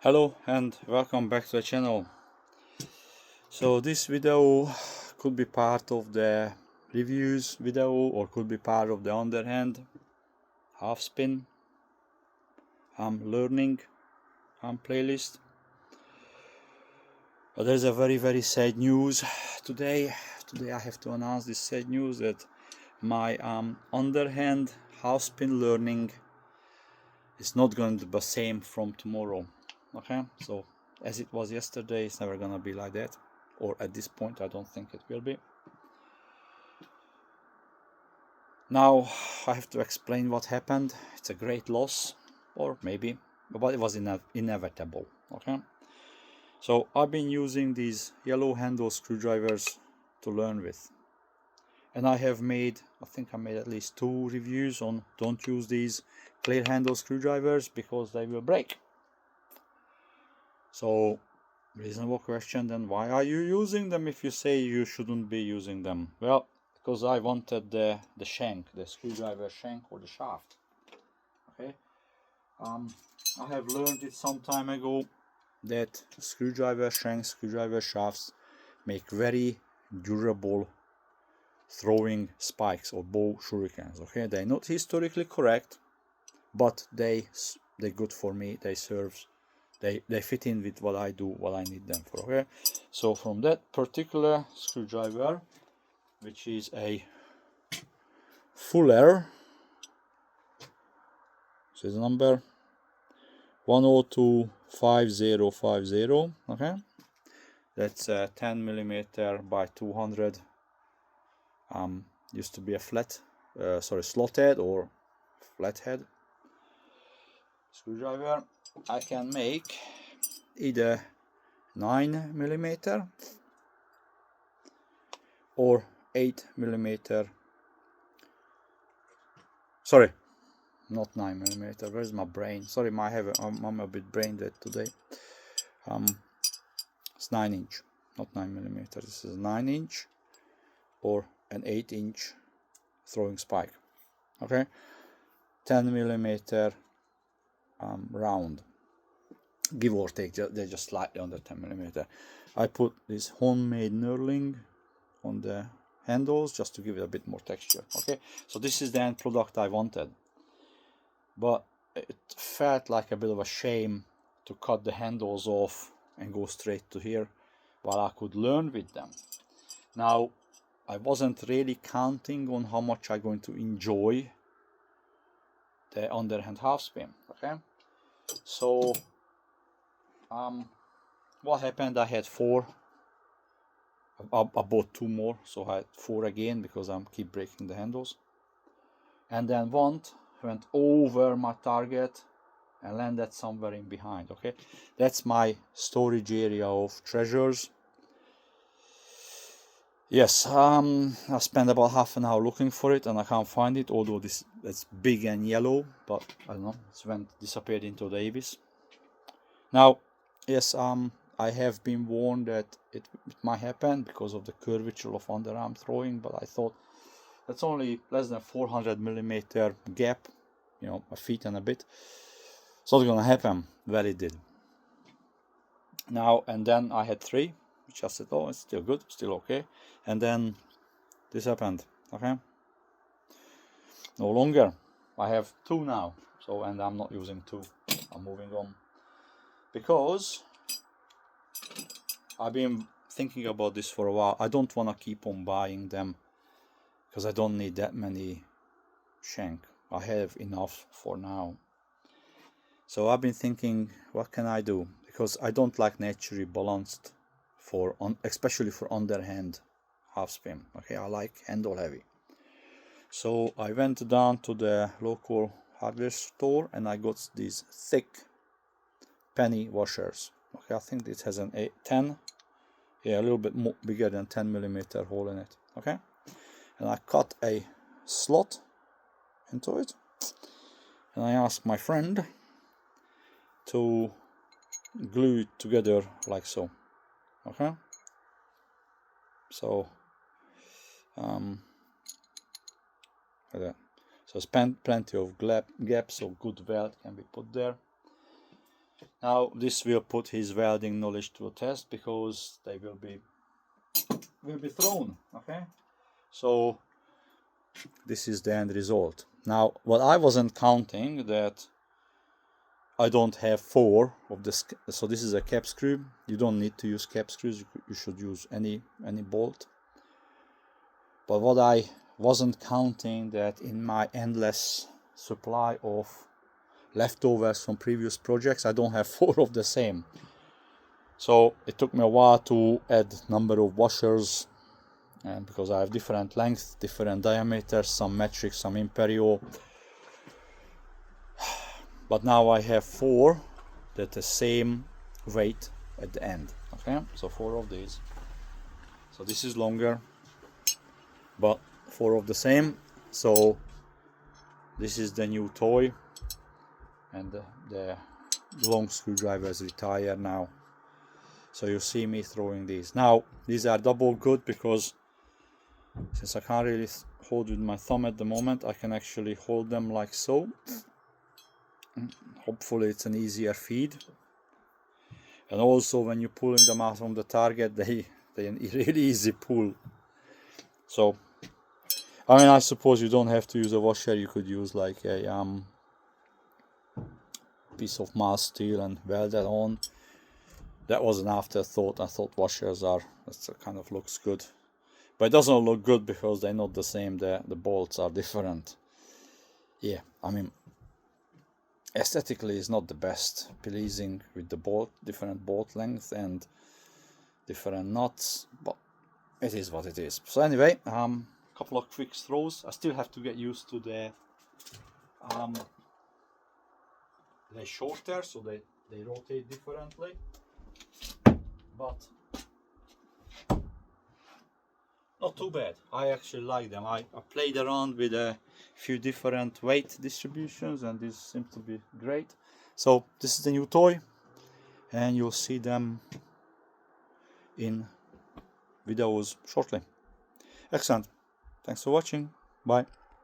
Hello and welcome back to the channel. So this video could be part of the reviews video or could be part of the underhand half spin learning playlist. But there's a very sad news today. Today I have to announce this sad news that my underhand half spin learning is not going to be the same from tomorrow. Okay, so as it was yesterday, it's never gonna be like that, or at this point I don't think it will be. Now I have to explain what happened. It's a great loss, or maybe, but it was inevitable. Okay, so I've been using these yellow handle screwdrivers to learn with, and I think I made at least 2 reviews on don't use these clear handle screwdrivers because they will break. So, reasonable question then, why are you using them if you say you shouldn't be using them? Well, because I wanted the shank, the screwdriver shank or the shaft. Okay, I have learned it some time ago that screwdriver shanks, screwdriver shafts make very durable throwing spikes or bow shurikens. Okay, they're not historically correct, but they're good for me. They fit in with what I do, what I need them for. Okay, so from that particular screwdriver, which is a Fuller, so it's number 1025050. Okay, that's 10 millimeter by 200. Used to be a slot-head or flathead screwdriver. I can make either 9 millimeter or 8 millimeter. Sorry, not 9 millimeter. Where's my brain? Sorry, I'm a bit brain dead today. It's 9 inch, not 9 millimeter. This is 9 inch or an 8 inch throwing spike. Okay, 10 millimeter round, give or take. They're just slightly under 10 millimeter. I put this homemade knurling on the handles just to give it a bit more texture. Okay, so this is the end product I wanted, but it felt like a bit of a shame to cut the handles off and go straight to here while I could learn with them. Now, I wasn't really counting on how much I'm going to enjoy the underhand half spin. Okay, so what happened? I had 4. I bought 2 more, so I had 4 again because I'm keep breaking the handles. And then one went over my target and landed somewhere in behind. Okay, that's my storage area of treasures. Yes, I spent about half an hour looking for it and I can't find it, although that's big and yellow, but I don't know, disappeared into the abyss. Now, yes, I have been warned that it might happen because of the curvature of underarm throwing, but I thought that's only less than 400 millimeter gap, a feet and a bit. It's not gonna happen. Well, it did. Now, and then I had 3, which I said, oh, it's still good, still okay. And then this happened, okay? No longer. I have 2 now, and I'm not using 2. I'm moving on. Because I've been thinking about this for a while. I don't want to keep on buying them because I don't need that many shank. I have enough for now. So I've been thinking, what can I do? Because I don't like naturally balanced especially for underhand half spin. Okay, I like handle heavy. So I went down to the local hardware store and I got these thick penny washers. Okay, I think this has an 10, a little bit more bigger than 10 millimeter hole in it. Okay, and I cut a slot into it, and I asked my friend to glue it together like so. Okay, so so spent plenty of gaps, so good weld can be put there. Now this will put his welding knowledge to a test, because they will be thrown. Okay, so this is the end result. Now what I wasn't counting, that I don't have 4 of the, so this is a cap screw. You don't need to use cap screws, you should use any bolt. But what I wasn't counting, that in my endless supply of leftovers from previous projects, I don't have 4 of the same. So it took me a while to add number of washers, and because I have different lengths, different diameters, some metric, some imperial. But now I have 4 that the same weight at the end. Okay, so 4 of these. So this is longer, but 4 of the same. So this is the new toy, and the long screwdriver is retired now. So you see me throwing these. Now these are double good, because since I can't really hold with my thumb at the moment, I can actually hold them like so. Hopefully it's an easier feed. And also when you're pulling them out from the target, they really easy pull. So I mean, I suppose you don't have to use a washer. You could use like a piece of mild steel and weld that on. That was an afterthought. I thought washers are, that kind of looks good, but it doesn't look good because they're not the same. The bolts are different. Yeah, I mean, aesthetically it's not the best pleasing with the bolt, different bolt length and different knots, but it is what it is. So anyway, couple of quick throws. I still have to get used to the they're shorter, so they rotate differently, but not too bad. I actually like them. I played around with a few different weight distributions, and this seems to be great. So this is the new toy, and you'll see them in videos shortly. Excellent. Thanks for watching. Bye.